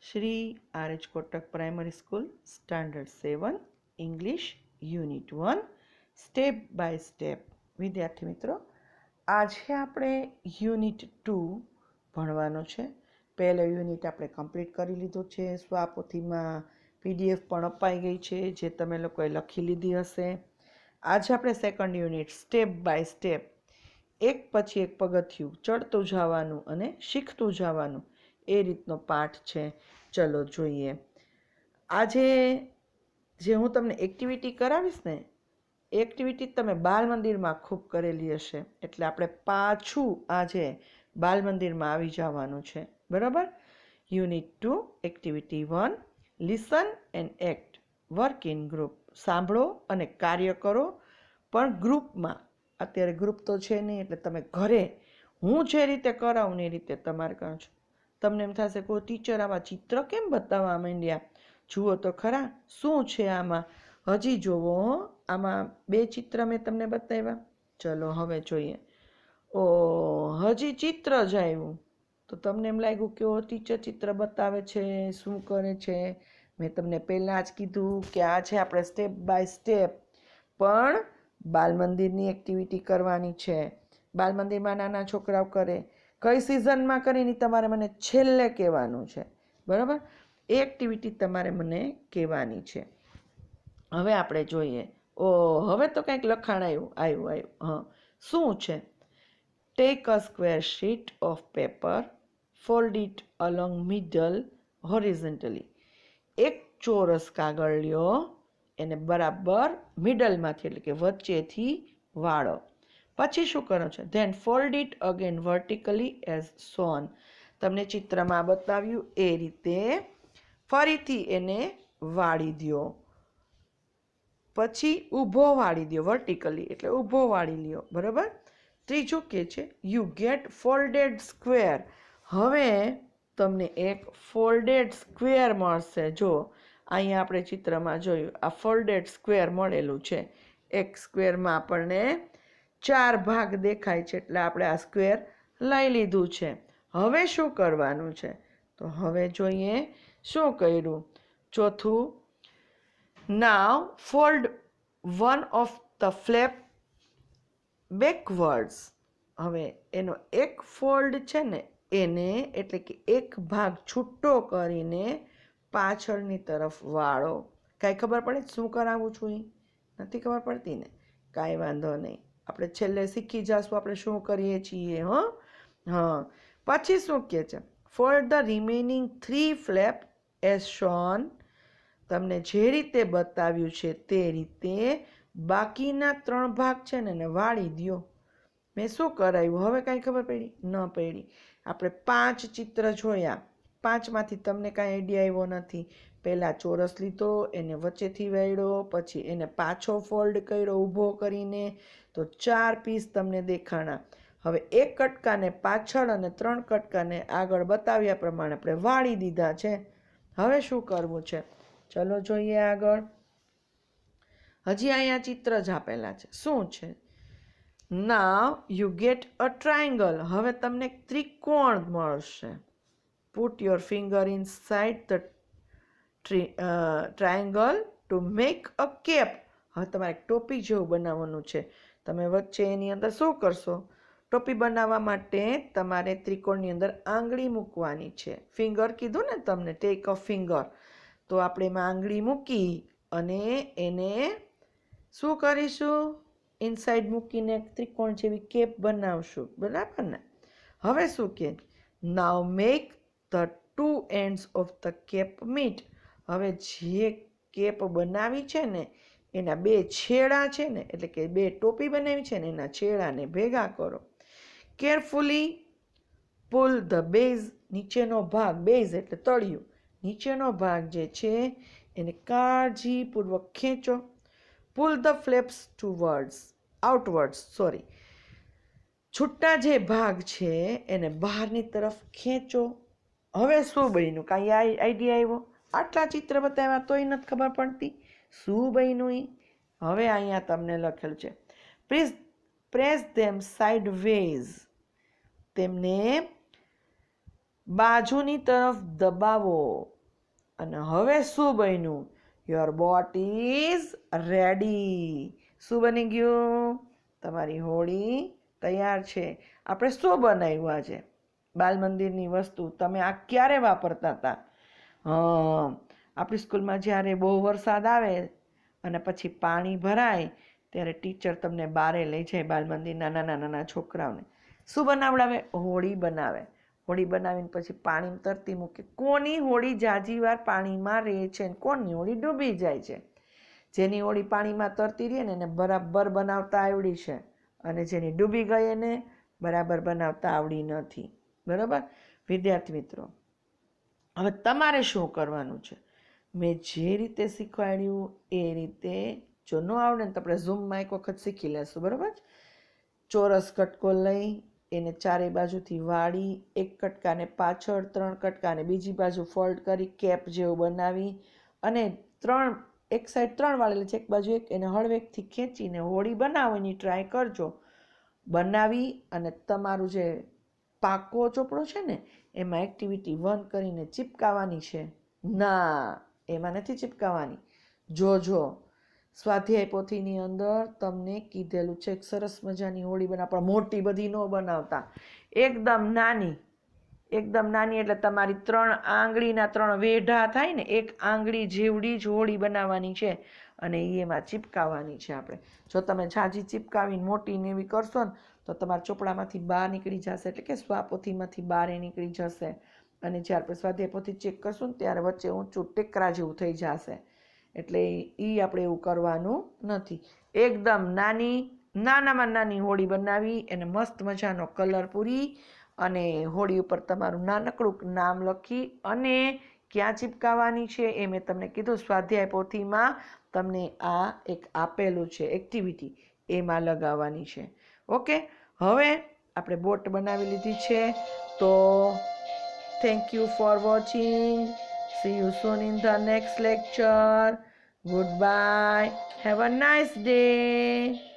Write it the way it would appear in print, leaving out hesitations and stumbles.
શ્રી આર.એચ. Kotak primary school standard 7 English unit 1 step by step. વિદ્યાર્થી મિત્રો, આજે આપણે યુનિટ 2 ભણવાનો છે. પહેલો યુનિટ આપણે કમ્પ્લીટ કરી લીધો છે. સ્વાપોથીમાં PDF પણ અપાઈ ગઈ છે, જે તમે લોકોએ લખી લીધી હશે. આજે આપણે second unit step by step, એક પછી એક પગથિયું ચડતું જવાનું અને શીખતું જવાનું, એ રીતનો પાઠ છે. ચલો જોઈએ. આજે જે હું તમને એક્ટિવિટી કરાવીશ ને, એક્ટિવિટી તમે બાલ મંદિરમાં ખૂબ કરેલી હશે, એટલે આપણે પાછું આજે બાલ મંદિરમાં આવી જવાનું છે. બરાબર? Unit 2 activity 1 listen and act, work in group. સાંભળો અને કાર્ય કરો, પણ ગ્રુપમાં. અત્યારે ગ્રુપ તો છે નહીં, એટલે તમે ઘરે હું જે રીતે કરાવું એ રીતે તમારે કરજો. તમને એમ થશે કોઈ ટીચર આવા ચિત્ર કેમ બતાવવા માંડ્યા? જુઓ તો ખરા શું છે આમાં. હજી જોવો, આમાં 2 ચિત્ર મેં તમને બતાવ્યા. ચલો હવે જોઈએ. ઓ, હજી ચિત્ર જ આવ્યું. તો તમને એમ લાગ્યું કે ઓ ટીચર ચિત્ર બતાવે છે, શું કરે છે? મેં તમને પહેલાં જ કીધું કે આ છે આપણે સ્ટેપ બાય સ્ટેપ, પણ બાલ મંદિરની એક્ટિવિટી કરવાની છે. બાલ મંદિરમાં નાના છોકરાઓ કરે, કઈ સિઝનમાં કરીને તમારે મને છેલ્લે કહેવાનું છે. બરાબર? એ એક્ટિવિટી તમારે મને કહેવાની છે. હવે આપણે જોઈએ. ઓ, હવે તો કંઈક લખાણ આવ્યું. હા, શું છે? Take a square sheet of paper, fold it along middle horizontally. એક ચોરસ કાગળ લ્યો, એને બરાબર મિડલમાંથી એટલે કે વચ્ચેથી વાળો. પછી શું કરો છો? Then fold it again vertically as shown. તમને ચિત્રમાં બતાવ્યું એ રીતે ફરીથી એને વાળી દો. પછી ઊભો વાળી દો, વર્ટિકલી એટલે ઊભો વાળી લ્યો. બરાબર? ત્રીજું કે છે યુ ગેટ ફોલ્ડેડ સ્ક્વેર. હવે તમને એક ફોલ્ડેડ સ્ક્વેર મળશે. જો અહીંયા આપણે ચિત્રમાં જોયું, આ ફોલ્ડેડ સ્ક્વેર મળેલું છે. એક સ્ક્વેરમાં આપણને 4 ભાગ દેખાય છે, એટલે આપણે આ સ્ક્વેર લઈ લીધું છે. હવે શું કરવાનું છે? તો હવે જોઈએ શું કર્યું. ચોથું, now fold one of the flap backwards. હવે એનો એક ફોલ્ડ છે ને, એને એટલે કે એક ભાગ છૂટો કરીને પાછળની તરફ વાળો. કાંઈ ખબર પડે શું કરાવું છું? એ નથી ખબર પડતી ને? કાંઈ વાંધો નહીં, આપણે છેલ્લે શીખી જશું આપણે શું કરીએ છીએ. હા, પછી શું કહે છે? Fold the remaining 3 flap as shown. તમને જે રીતે બતાવ્યું છે તે રીતે બાકીના 3 ભાગ છે ને એને વાળી દો. મેં શું કરાવ્યું? હવે કાંઈ ખબર પડી? ન પડી. આપણે 5 ચિત્ર જોયા, 5માંથી તમને કાંઈ આઈડિયા આવ્યો નથી. પહેલાં ચોરસ લીધો, એને વચ્ચેથી વાળ્યો, પછી એને પાછો ફોલ્ડ કર્યો ઊભો કરીને, તો 4 પીસ તમને દેખાણા. હવે એક કટકાને પાછળ અને 3 કટકાને આગળ બતાવ્યા પ્રમાણે આપણે વાળી દીધા છે. હવે શું કરવું છે? ચલો જોઈએ આગળ. હજી અહીંયા ચિત્ર જ આપેલા છે. શું છે? Now you get a triangle. હવે તમને ત્રિકોણ મળશે. Put your finger inside the triangle to make a cap. હવે તમારે ટોપી જેવું બનાવવાનું છે. તમે વચ્ચે એની અંદર શું કરશો? ટોપી બનાવવા માટે તમારે ત્રિકોણની અંદર આંગળી મૂકવાની છે. ફિંગર કીધું ને તમને, ટેક અ ફિંગર. તો આપણે એમાં આંગળી મૂકી અને એને શું કરીશું? ઇનસાઇડ મૂકીને ત્રિકોણ જેવી કેપ બનાવશું. બરાબર ને? હવે શું કે? Now make the 2 ends of the cap meet. હવે જે કેપ બનાવી છે ને એના 2 છેડા છે ને, એટલે કે 2 ટોપી બનાવી છે ને એના છેડાને ભેગા કરો. Carefully pull the base. નીચેનો ભાગ, બેઝ એટલે તળિયું, નીચેનો ભાગ જે છે એને કાળજીપૂર્વક ખેંચો. પુલ ધ ફ્લેપ્સ આઉટવર્ડ્સ. છૂટા જે ભાગ છે એને બહારની તરફ ખેંચો. હવે શું બન્યું? કાંઈ આઈડિયા આવ્યો? આટલા ચિત્ર બતાવ્યા તોય નથી ખબર પડતી શું બન્યું? હવે અહીંયા તમને લખેલ છે પ્રેસ ધેમ સાઇડ વેઝ. તેમને બાજુની તરફ દબાવો અને હવે શું બન્યું? Your boat is ready. શું બની ગયું? તમારી હોળી તૈયાર છે. આપણે શું બનાવ્યું આજે? બાલ મંદિરની વસ્તુ. તમે આ ક્યારે વાપરતા હતા? આપણી સ્કૂલમાં જ્યારે બહુ વરસાદ આવે અને પછી પાણી ભરાય ત્યારે ટીચર તમને બારે લઈ જાય બાલ મંદિરના નાના નાના છોકરાઓને. શું બનાવડાવે? હોળી બનાવે. હોળી બનાવીને પછી પાણીમાં તરતી મૂકે. કોની હોળી જાજી વાર પાણીમાં રહે છે ને કોની હોળી ડૂબી જાય છે? જેની હોળી પાણીમાં તરતી રહે ને એને બરાબર બનાવતા આવડી છે, અને જેની ડૂબી ગઈ એને બરાબર બનાવતા આવડી નથી. બરાબર વિદ્યાર્થી મિત્રો, હવે તમારે શું કરવાનું છે? મેં જે રીતે શીખવાડ્યું એ રીતે જો ન આવડે ને તો આપણે ઝૂમમાં એક વખત શીખી લેશું. બરાબર? ચોરસ કટકો લઈ એને ચારે બાજુથી વાળી, એક કટકાને પાછળ, 3 કટકાને બીજી બાજુ ફોલ્ડ કરી કેપ જેવું બનાવી અને એક સાઈડ 3 વાળેલી છે, એક બાજુ એક, એને હળવેકથી ખેંચીને હોળી બનાવવાની ટ્રાય કરજો. બનાવી અને તમારું જે પાકો ચોપડો છે ને એમાં એક્ટિવિટી 1 કરીને ચિપકાવવાની છે. ના, એમાં નથી ચિપકાવવાની. જો સ્વાધ્યાય પોથીની અંદર તમને કીધેલું છે એક સરસ મજાની હોળી બનાવ, પણ મોટી બધી ન બનાવતા, એકદમ નાની. એકદમ નાની એટલે તમારી 3 આંગળીના 3 વેઢા થાય ને, 1 આંગળી જેવડી જ હોળી બનાવવાની છે અને એમાં ચિપકાવવાની છે આપણે. જો તમે ઝાઝી ચિપકાવીને મોટી ને એવી કરશો ને તો તમારા ચોપડામાંથી બહાર નીકળી જશે, એટલે કે સ્વાપોથીમાંથી બહાર નીકળી જશે. અને જ્યારે આપણે સ્વાધ્યાય પોથી ચેક કરશું ને ત્યારે વચ્ચે ઊંચું ટેકરા જેવું થઈ જશે. એટલે આપણે એવું કરવાનું નથી. એકદમ નાનામાં નાની હોળી બનાવી એને મસ્ત મજાનો કલર પૂરી અને હોળી ઉપર તમારું નાનકડું નામ લખી અને ક્યાં ચિપકાવવાની છે એ મેં તમને કીધું. સ્વાધ્યાય પોથીમાં તમને આ એક આપેલું છે એક્ટિવિટી, એમાં લગાવવાની છે. ઓકે, હવે આપણે બોટ બનાવી લીધી છે. તો thank you for watching. See you soon in the next lecture. Goodbye. Have a nice day.